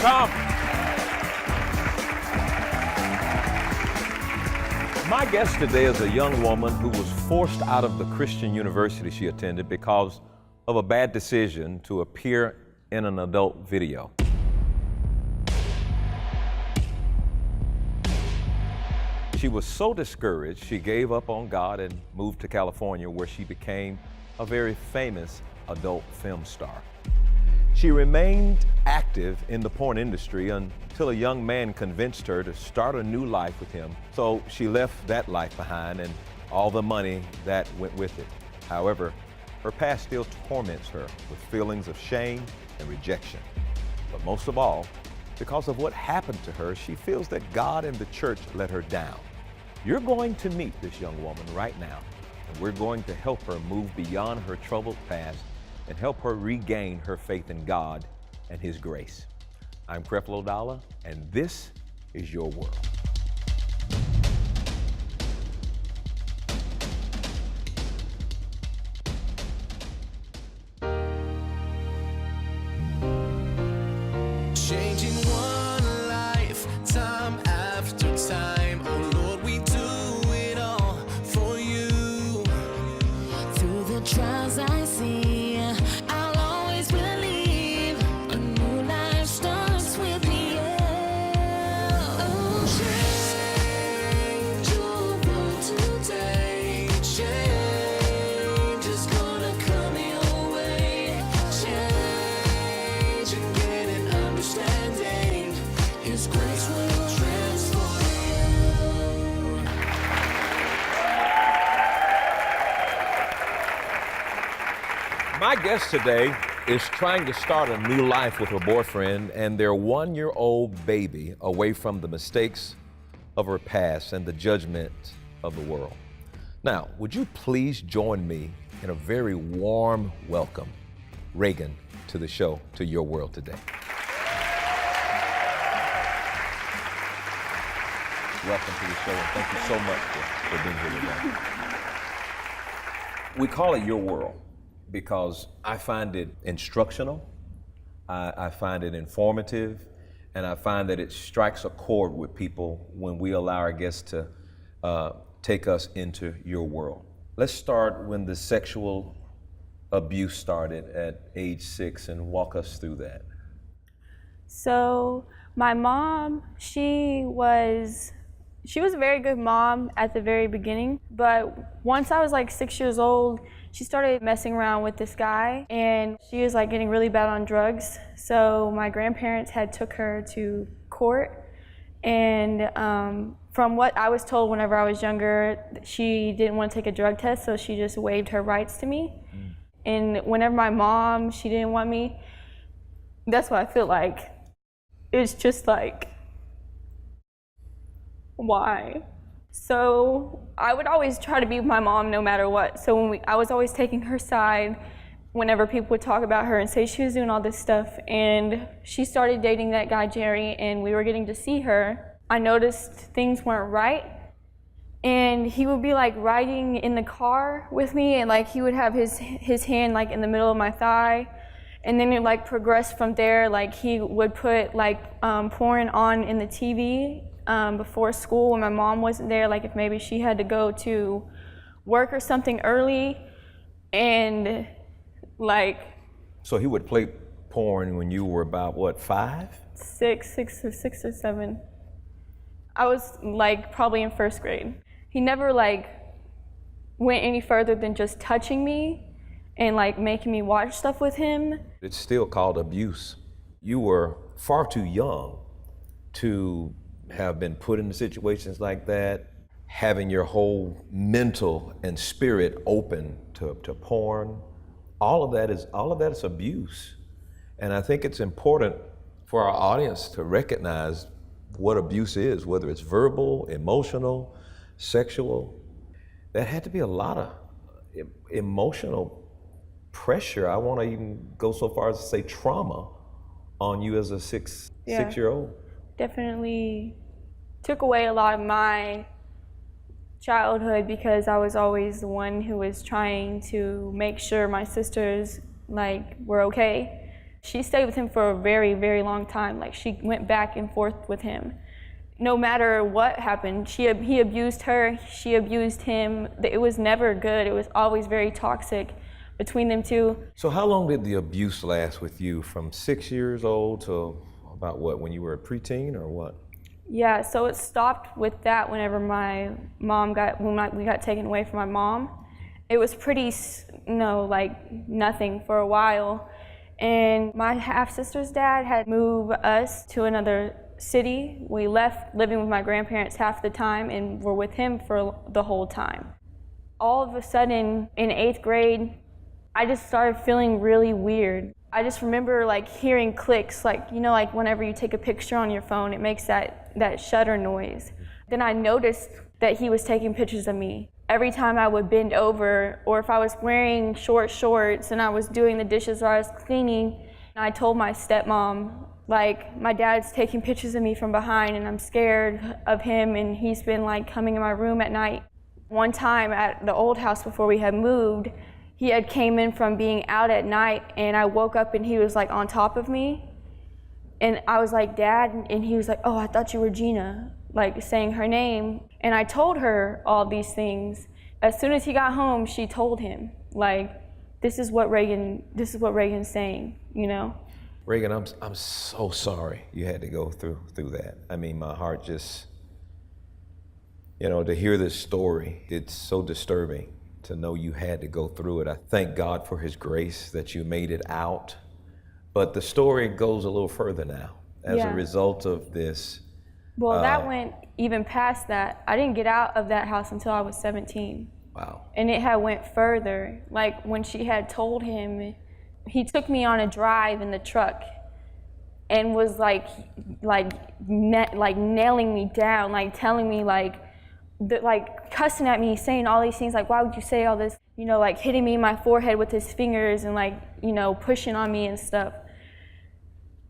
Come. My guest today is a young woman who was forced out of the Christian university she attended because of a bad decision to appear in an adult video. She was so discouraged, she gave up on God and moved to California, where she became a very famous adult film star. She remained active in the porn industry until a young man convinced her to start a new life with him. So she left that life behind and all the money that went with it. However, her past still torments her with feelings of shame and rejection. But most of all, because of what happened to her, she feels that God and the church let her down. You're going to meet this young woman right now, and we're going to help her move beyond her troubled past and help her regain her faith in God and His grace. I'm Creflo, and this is Your World. Changing one life, time after time. Oh Lord, we do it all for you. Through the trials I see, I'll always believe a new life starts with me. Yeah. Oh, change your world today. Change is gonna come your way. Change and get an understanding. His grace will transform you. My guest today is trying to start a new life with her boyfriend and their one-year-old baby away from the mistakes of her past and the judgment of the world. Now, would you please join me in a very warm welcome, Reagan, to the show, to Your World today. Welcome to the show, and thank you so much for being here today. We call it Your World because I find it instructional, I find it informative, and I find that it strikes a chord with people when we allow our guests to take us into your world. Let's start when the sexual abuse started at age 6 and walk us through that. So my mom, she was a very good mom at the very beginning, but once I was like 6 years old, she started messing around with this guy, and she was like getting really bad on drugs. So my grandparents had took her to court, and from what I was told whenever I was younger, she didn't want to take a drug test, so she just waived her rights to me. And whenever my mom, she didn't want me, that's what I feel like. It's just like, why? So I would always try to be with my mom no matter what. So I was always taking her side whenever people would talk about her and say she was doing all this stuff. And she started dating that guy, Jerry, and we were getting to see her. I noticed things weren't right. And he would be like riding in the car with me, and like he would have his hand like in the middle of my thigh. And then it like progressed from there. Like he would put like porn on in the TV before school when my mom wasn't there, like if maybe she had to go to work or something early, and like. So he would play porn when you were about what, 5? Six or seven. I was like probably in first grade. He never like went any further than just touching me and like making me watch stuff with him. It's still called abuse. You were far too young to have been put into situations like that, having your whole mental and spirit open to porn. All of that is abuse. And I think it's important for our audience to recognize what abuse is, whether it's verbal, emotional, sexual. That had to be a lot of emotional pressure. I want to even go so far as to say trauma on you as a six-year-old. Definitely took away a lot of my childhood because I was always the one who was trying to make sure my sisters like were okay. She stayed with him for a very, very long time. Like, she went back and forth with him. No matter what happened, he abused her, she abused him. It was never good. It was always very toxic between them two. So how long did the abuse last with you? From 6 years old to about what, when you were a preteen or what? Yeah, so it stopped with that whenever we got taken away from my mom. It was pretty, like nothing for a while. And my half-sister's dad had moved us to another city. We left living with my grandparents half the time and were with him for the whole time. All of a sudden, in 8th grade, I just started feeling really weird. I just remember like hearing clicks, like, like whenever you take a picture on your phone, it makes that shutter noise. Then I noticed that he was taking pictures of me. Every time I would bend over, or if I was wearing short shorts and I was doing the dishes or I was cleaning, I told my stepmom, like, my dad's taking pictures of me from behind and I'm scared of him, and he's been like coming in my room at night. One time at the old house before we had moved, he had came in from being out at night, and I woke up and he was like on top of me. And I was like, Dad, and he was like, oh, I thought you were Gina, like saying her name. And I told her all these things. As soon as he got home, she told him, like, this is what Reagan's saying, Reagan, I'm so sorry you had to go through that. I mean, my heart just, to hear this story, it's so disturbing to know you had to go through it. I thank God for his grace that you made it out. But the story goes a little further now as a result of this. Well, that went even past that. I didn't get out of that house until I was 17. Wow. And it had went further. Like, when she had told him, he took me on a drive in the truck and was like nailing me down, like telling me like cussing at me, saying all these things, like, why would you say all this? Like hitting me in my forehead with his fingers and like, pushing on me and stuff.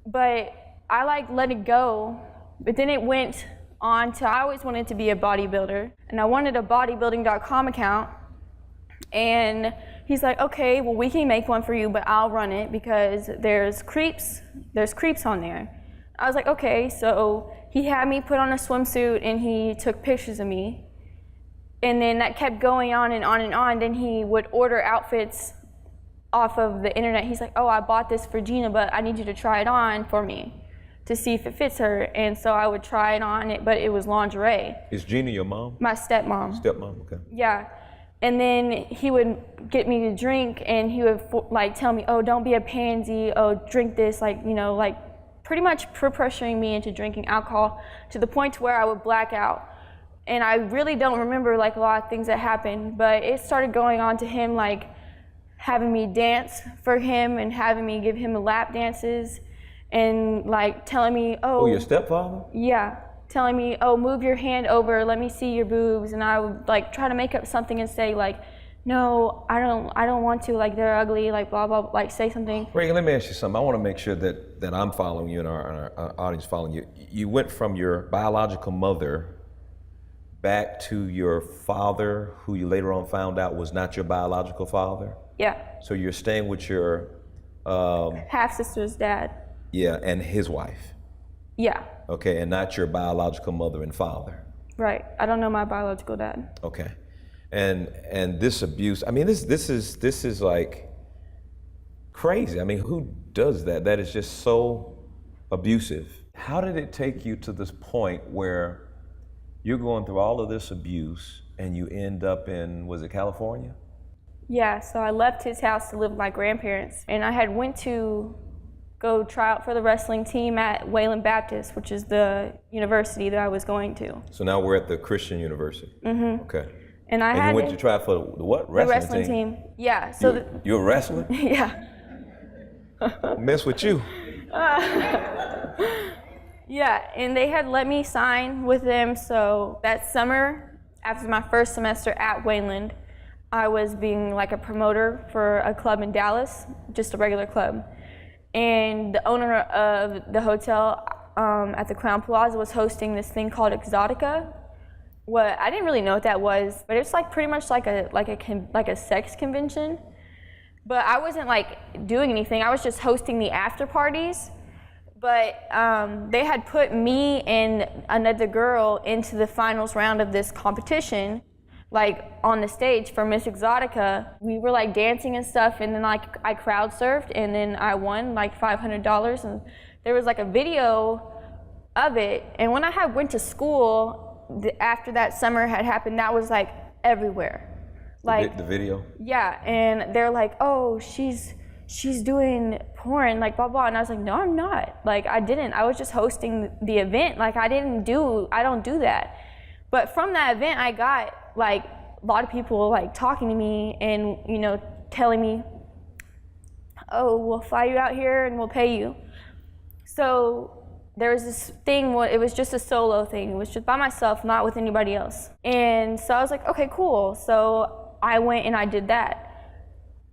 But I let it go. But then it went on to, I always wanted to be a bodybuilder, and I wanted a bodybuilding.com account. And he's like, okay, well, we can make one for you, but I'll run it because there's creeps on there. I was like, okay. So he had me put on a swimsuit and he took pictures of me. And then that kept going on and on and on. Then he would order outfits off of the internet. He's like, oh, I bought this for Gina, but I need you to try it on for me to see if it fits her. And so I would try it on, but it was lingerie. Is Gina your mom? My stepmom. Stepmom, okay. Yeah. And then he would get me to drink, and he would tell me, oh, don't be a pansy, oh, drink this, pretty much pressuring me into drinking alcohol to the point where I would black out. And I really don't remember a lot of things that happened, but it started going on to him having me dance for him and having me give him lap dances and telling me, oh. Oh, your stepfather? Yeah, telling me, oh, move your hand over, let me see your boobs. And I would try to make up something and say no, I don't want to, they're ugly, blah, blah, say something. Reagan, let me ask you something. I want to make sure that I'm following you and our audience following you. You went from your biological mother back to your father, who you later on found out was not your biological father? Yeah. So you're staying with your... half-sister's dad. Yeah, and his wife. Yeah. Okay, and not your biological mother and father. Right. I don't know my biological dad. Okay. And this abuse, I mean, this is crazy. I mean, who does that? That is just so abusive. How did it take you to this point where you're going through all of this abuse and you end up in, was it California? Yeah, so I left his house to live with my grandparents, and I had went to go try out for the wrestling team at Wayland Baptist, which is the university that I was going to. So now we're at the Christian university. Mm-hmm. Okay. And you went to try for the what? Wrestling team. Yeah. So you're a wrestler? Yeah. I'll mess with you. Yeah, and they had let me sign with them. So that summer, after my first semester at Wayland, I was being a promoter for a club in Dallas, just a regular club. And the owner of the hotel at the Crown Plaza was hosting this thing called Exotica. I didn't really know what that was, but it's pretty much like a sex convention. but I wasn't like doing anything. I was just hosting the after parties. But they had put me and another girl into the finals round of this competition, like on the stage for Miss Exotica. We were like dancing and stuff, and then like I crowd surfed, and then I won like $500, and there was like a video of it. And when I went to school, after that summer had happened, that was like everywhere. Like the video? Yeah, and they're like, oh, she's doing porn, like blah blah, and I was like, no, I'm not. Like I didn't. I was just hosting the event. Like I don't do that. But from that event, I got like a lot of people like talking to me and telling me, oh, we'll fly you out here and we'll pay you. So there was this thing. It was just a solo thing. It was just by myself, not with anybody else. And so I was like, okay, cool. So I went and I did that.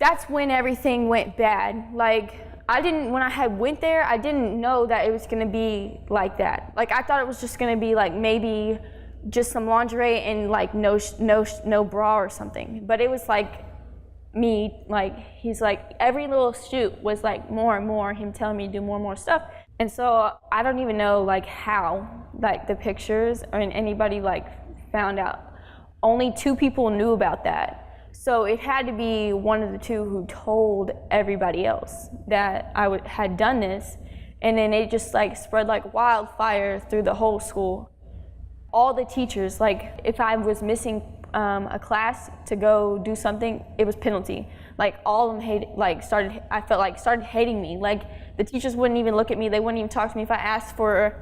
That's when everything went bad. Like when I went there, I didn't know that it was gonna be like that. Like I thought it was just gonna be like maybe just some lingerie and like no bra or something. But it was like me, like he's like every little shoot was like more and more him telling me to do more and more stuff. And so I don't even know like how like the pictures or anybody like found out. Only 2 people knew about that. So it had to be one of the 2 who told everybody else that I had done this, and then it just like spread like wildfire through the whole school. All the teachers, like if I was missing a class to go do something, it was penalty. Like all of them started hating me. Like the teachers wouldn't even look at me. They wouldn't even talk to me if I asked for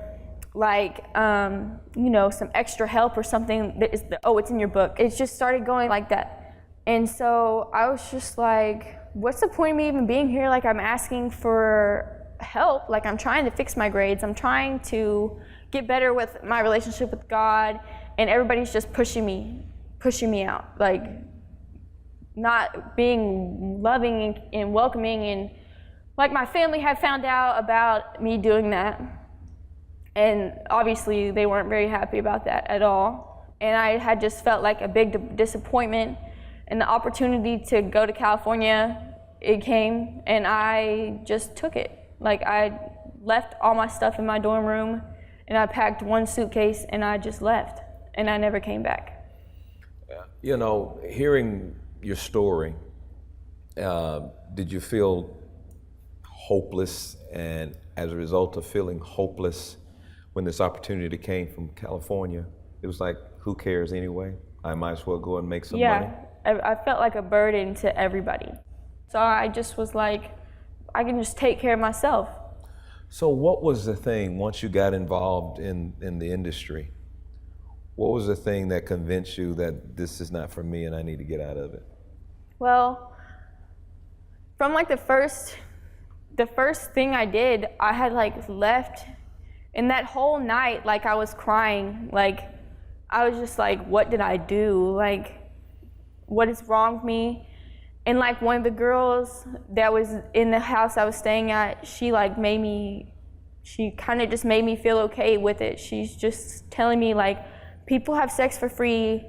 like some extra help or something. It's in your book. It just started going like that. And so I was just like, what's the point of me even being here? Like I'm asking for help. Like I'm trying to fix my grades. I'm trying to get better with my relationship with God, and everybody's just pushing me out. Like not being loving and welcoming, and like my family had found out about me doing that. And obviously they weren't very happy about that at all. And I had just felt like a big disappointment. And the opportunity to go to California, it came, and I just took it. Like I left all my stuff in my dorm room, and I packed one suitcase, and I just left, and I never came back. Hearing your story, did you feel hopeless? And as a result of feeling hopeless, when this opportunity came from California, it was like, who cares anyway? I might as well go and make some money. I felt like a burden to everybody. So I just was like, I can just take care of myself. So what was the thing, once you got involved in the industry, what was the thing that convinced you that this is not for me and I need to get out of it? Well, from like the first thing I did, I had like left, and that whole night, like I was crying. Like I was just like, what did I do? Like, what is wrong with me? And like one of the girls that was in the house I was staying at, she kind of just made me feel okay with it. She's just telling me like, people have sex for free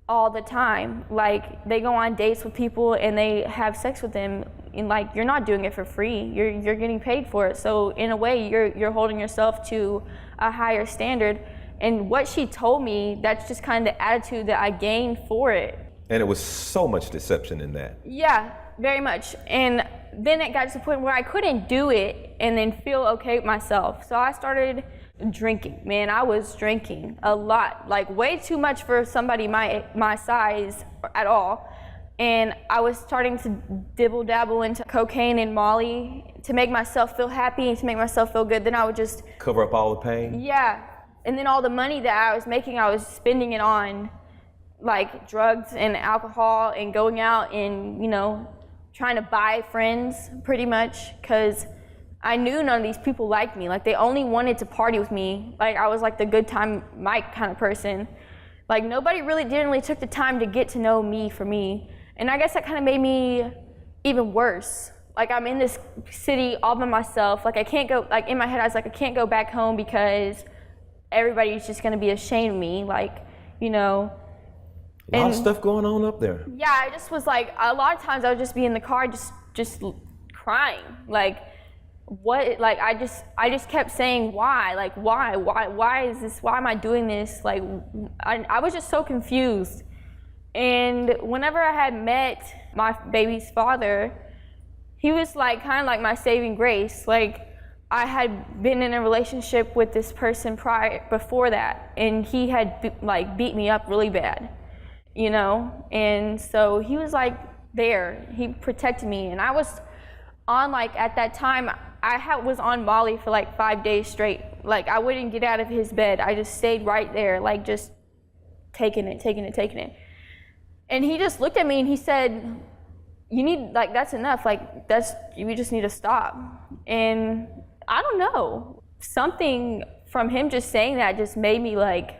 all the time. Like they go on dates with people and they have sex with them, and like you're not doing it for free. You're getting paid for it. So in a way, you're holding yourself to a higher standard. And what she told me, that's just kind of the attitude that I gained for it. And it was so much deception in that. Yeah, very much. And then it got to the point where I couldn't do it and then feel okay with myself. So I started drinking. Man, I was drinking a lot, like way too much for somebody my size at all. And I was starting to dibble dabble into cocaine and Molly to make myself feel happy and to make myself feel good. Then I would just cover up all the pain? Yeah. And then all the money that I was making, I was spending it on like drugs and alcohol and going out and, trying to buy friends pretty much, because I knew none of these people liked me. Like they only wanted to party with me. Like I was like the good time Mike kind of person. Like nobody didn't really took the time to get to know me for me. And I guess that kind of made me even worse. Like I'm in this city all by myself. Like I can't go, like in my head I was like, I can't go back home because everybody's just gonna be ashamed of me. Like, A lot of stuff going on up there. Yeah, I just was like, a lot of times I would just be in the car just just crying. Like, what, like, I just kept saying, why? Like, why is this, why am I doing this? Like, I was just so confused. And whenever I had met my baby's father, he was like, kind of like my saving grace. Like, I had been in a relationship with this person before that, and he had like beat me up really bad, you know? And so he was like there, he protected me. And I was on, like, at that time, was on Molly for like 5 days straight. Like, I wouldn't get out of his bed. I just stayed right there, like, just taking it. And he just looked at me and he said, you need, like, that's enough. Like, you just need to stop. And I don't know, something from him just saying that just made me like,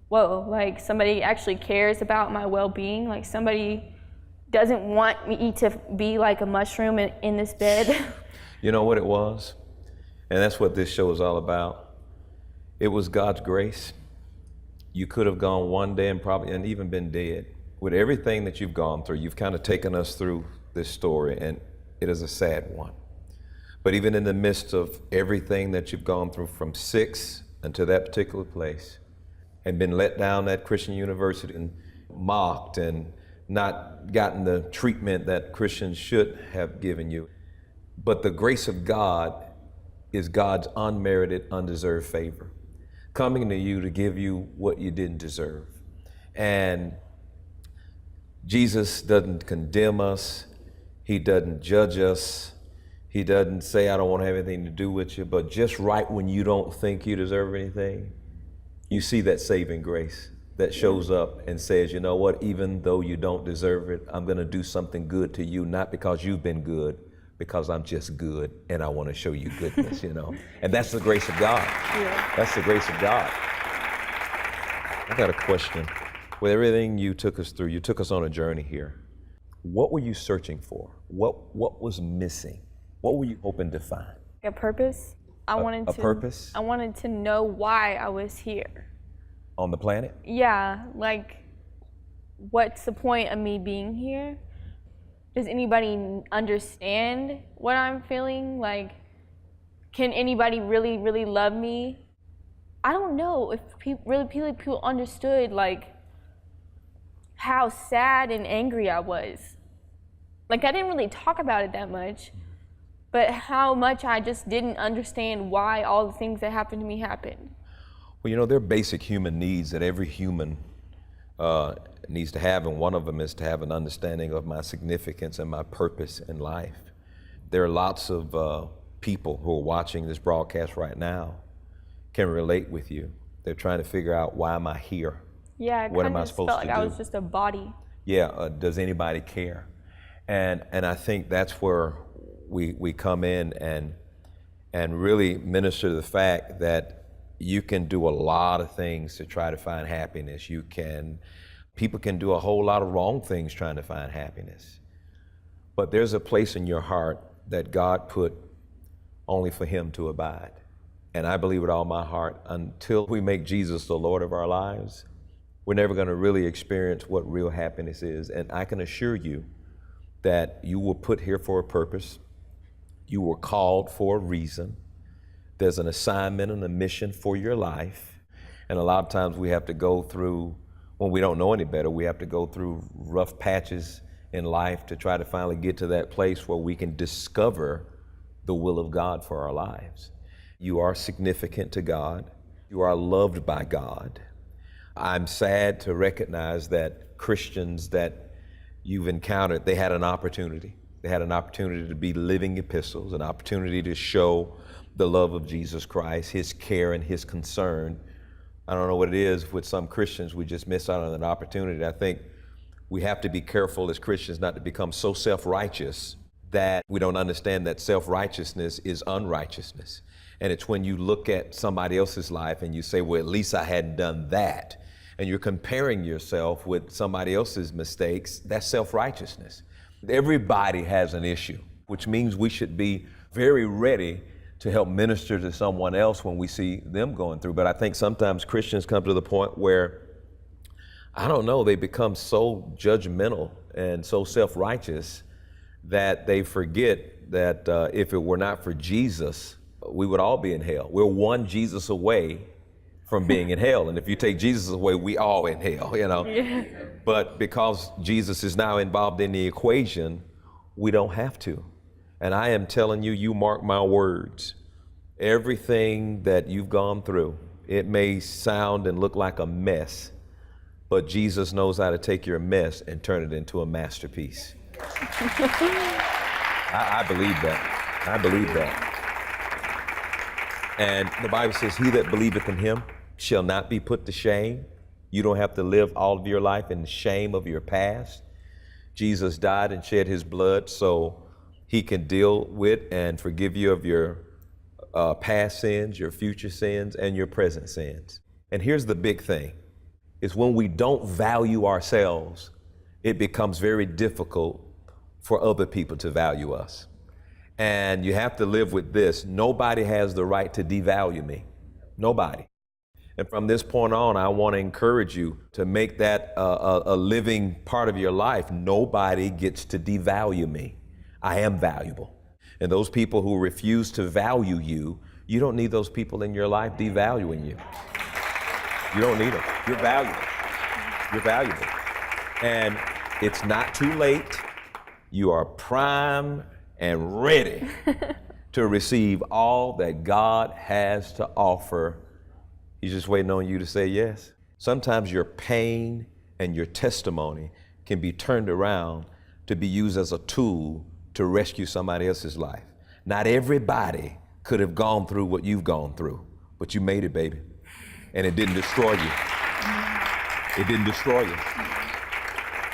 whoa, like, somebody actually cares about my well-being. Like, somebody doesn't want me to be like a mushroom in this bed. You know what it was? And that's what this show is all about. It was God's grace. You could have gone one day and even been dead. With everything that you've gone through, you've kind of taken us through this story, and it is a sad one. But even in the midst of everything that you've gone through, from 6 until that particular place, and been let down at Christian University and mocked and not gotten the treatment that Christians should have given you. But the grace of God is God's unmerited, undeserved favor, coming to you to give you what you didn't deserve. And Jesus doesn't condemn us. He doesn't judge us. He doesn't say, I don't want to have anything to do with you. But just right when you don't think you deserve anything, you see that saving grace that shows up and says, you know what, even though you don't deserve it, I'm going to do something good to you, not because you've been good, because I'm just good and I want to show you goodness, you know. And that's the grace of God. Yeah. That's the grace of God. I got a question. With everything you took us through, you took us on a journey here. What were you searching for? What was missing? What were you hoping to find? A purpose. I wanted to know why I was here. On the planet? Yeah, like, what's the point of me being here? Does anybody understand what I'm feeling? Like, can anybody really, really love me? I don't know if people understood, like, how sad and angry I was. Like, I didn't really talk about it that much, but how much I just didn't understand why all the things that happened to me happened. Well, you know, there are basic human needs that every human needs to have, and one of them is to have an understanding of my significance and my purpose in life. There are lots of people who are watching this broadcast right now can relate with you. They're trying to figure out, why am I here? Yeah, what am I supposed felt to like do? I was just a body. Yeah, does anybody care? And I think that's where we come in and really minister to the fact that you can do a lot of things to try to find happiness. People can do a whole lot of wrong things trying to find happiness. But there's a place in your heart that God put only for Him to abide. And I believe with all my heart, until we make Jesus the Lord of our lives, we're never going to really experience what real happiness is. And I can assure you that you were put here for a purpose. You were called for a reason. There's an assignment and a mission for your life. And a lot of times we have to go through, when we don't know any better, we have to go through rough patches in life to try to finally get to that place where we can discover the will of God for our lives. You are significant to God. You are loved by God. I'm sad to recognize that Christians that you've encountered, they had an opportunity. They had an opportunity to be living epistles, an opportunity to show the love of Jesus Christ, His care and His concern. I don't know what it is with some Christians, we just miss out on an opportunity. I think we have to be careful as Christians not to become so self-righteous that we don't understand that self-righteousness is unrighteousness. And it's when you look at somebody else's life and you say, well, at least I hadn't done that, and you're comparing yourself with somebody else's mistakes, that's self-righteousness. Everybody has an issue, which means we should be very ready to help minister to someone else when we see them going through. But I think sometimes Christians come to the point where, I don't know, they become so judgmental and so self-righteous that they forget that if it were not for Jesus, we would all be in hell. We're one Jesus away from being in hell. And if you take Jesus away, we all in hell, you know. Yeah. But because Jesus is now involved in the equation, we don't have to. And I am telling you, you mark my words, everything that you've gone through, it may sound and look like a mess, but Jesus knows how to take your mess and turn it into a masterpiece. I believe that. I believe that. And the Bible says, he that believeth in him shall not be put to shame. You don't have to live all of your life in the shame of your past. Jesus died and shed his blood so he can deal with and forgive you of your past sins, your future sins, and your present sins. And here's the big thing, is when we don't value ourselves, it becomes very difficult for other people to value us. And you have to live with this. Nobody has the right to devalue me. Nobody. And from this point on, I want to encourage you to make that a living part of your life. Nobody gets to devalue me. I am valuable. And those people who refuse to value you, you don't need those people in your life devaluing you. You don't need them. You're valuable. You're valuable. And it's not too late. You are prime and ready to receive all that God has to offer. He's just waiting on you to say yes. Sometimes your pain and your testimony can be turned around to be used as a tool to rescue somebody else's life. Not everybody could have gone through what you've gone through, but you made it, baby. And it didn't destroy you. It didn't destroy you.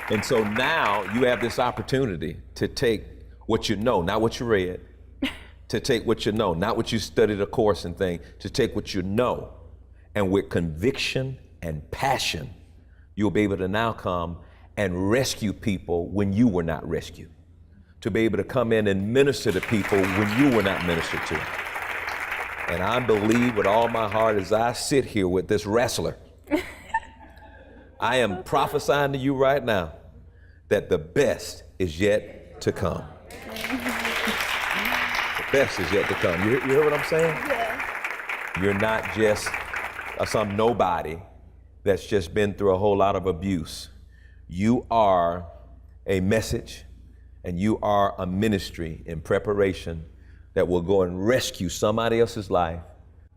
And so now you have this opportunity to take what you know, not what you read, to take what you know, not what you studied a course and thing, to take what you know, and with conviction and passion, you'll be able to now come and rescue people when you were not rescued, to be able to come in and minister to people when you were not ministered to. And I believe with all my heart as I sit here with this wrestler, I am prophesying to you right now that the best is yet to come. The best is yet to come. You hear what I'm saying? Yeah. You're not just some nobody that's just been through a whole lot of abuse. You are a message and you are a ministry in preparation that will go and rescue somebody else's life.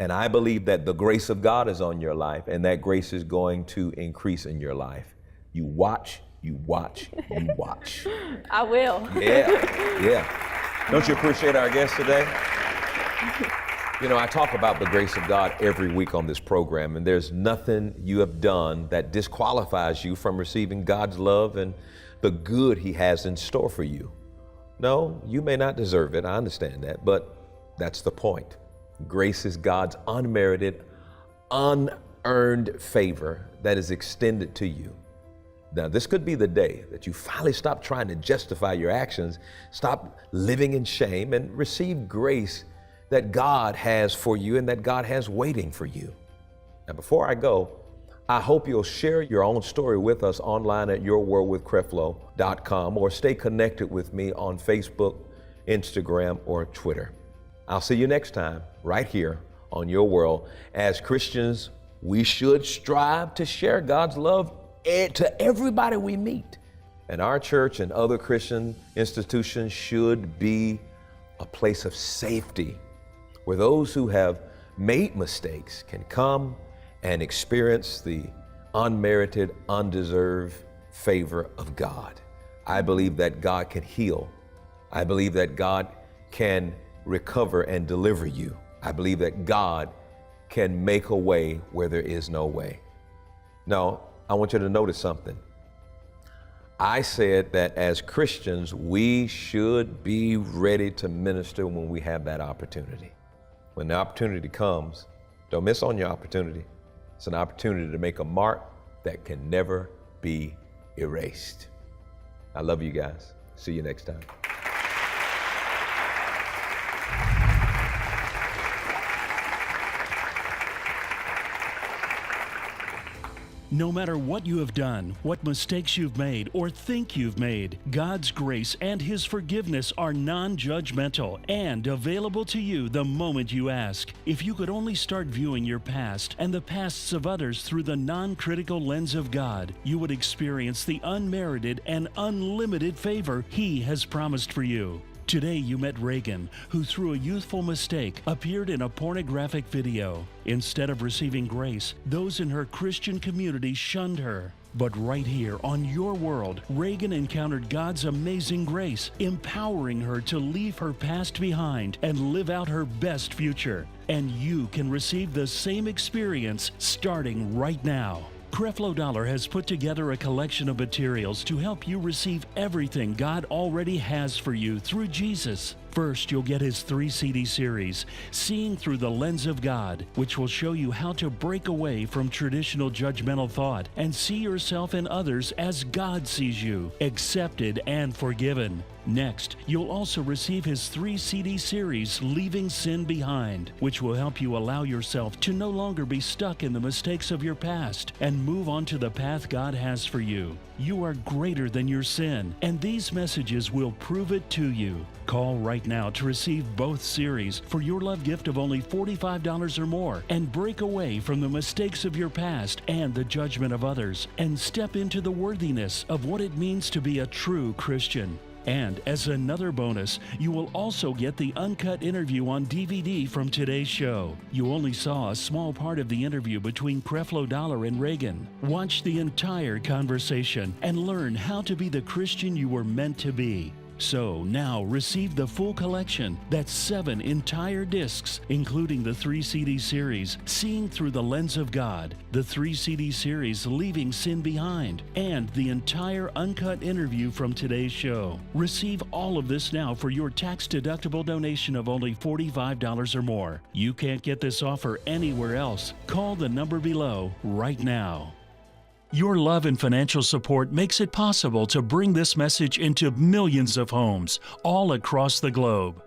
And I believe that the grace of God is on your life, and that grace is going to increase in your life. You watch, you watch, you watch. I will. Yeah. Don't you appreciate our guest today? You know, I talk about the grace of God every week on this program, and there's nothing you have done that disqualifies you from receiving God's love and the good he has in store for you. No, you may not deserve it. I understand that, but that's the point. Grace is God's unmerited, unearned favor that is extended to you. Now, this could be the day that you finally stop trying to justify your actions, stop living in shame, and receive grace that God has for you and that God has waiting for you. Now, before I go, I hope you'll share your own story with us online at yourworldwithcreflo.com, or stay connected with me on Facebook, Instagram, or Twitter. I'll see you next time right here on Your World. As Christians, we should strive to share God's love to everybody we meet. And our church and other Christian institutions should be a place of safety where those who have made mistakes can come and experience the unmerited, undeserved favor of God. I believe that God can heal. I believe that God can recover and deliver you. I believe that God can make a way where there is no way. Now, I want you to notice something. I said that as Christians, we should be ready to minister when we have that opportunity. When the opportunity comes, don't miss on your opportunity. It's an opportunity to make a mark that can never be erased. I love you guys. See you next time. No matter what you have done, what mistakes you've made, or think you've made, God's grace and His forgiveness are non-judgmental and available to you the moment you ask. If you could only start viewing your past and the pasts of others through the non-critical lens of God, you would experience the unmerited and unlimited favor He has promised for you. Today you met Reagan, who through a youthful mistake appeared in a pornographic video. Instead of receiving grace, those in her Christian community shunned her. But right here on Your World, Reagan encountered God's amazing grace, empowering her to leave her past behind and live out her best future. And you can receive the same experience starting right now. Creflo Dollar has put together a collection of materials to help you receive everything God already has for you through Jesus. First, you'll get his 3-CD series, Seeing Through the Lens of God, which will show you how to break away from traditional judgmental thought and see yourself and others as God sees you, accepted and forgiven. Next, you'll also receive his 3-CD series, Leaving Sin Behind, which will help you allow yourself to no longer be stuck in the mistakes of your past and move on to the path God has for you. You are greater than your sin, and these messages will prove it to you. Call right now to receive both series for your love gift of only $45 or more and break away from the mistakes of your past and the judgment of others and step into the worthiness of what it means to be a true Christian. And as another bonus, you will also get the uncut interview on DVD from today's show. You only saw a small part of the interview between Creflo Dollar and Reagan. Watch the entire conversation and learn how to be the Christian you were meant to be. So now receive the full collection. That's 7 entire discs, including the 3-CD series, Seeing Through the Lens of God, the 3-CD series, Leaving Sin Behind, and the entire uncut interview from today's show. Receive all of this now for your tax-deductible donation of only $45 or more. You can't get this offer anywhere else. Call the number below right now. Your love and financial support makes it possible to bring this message into millions of homes all across the globe.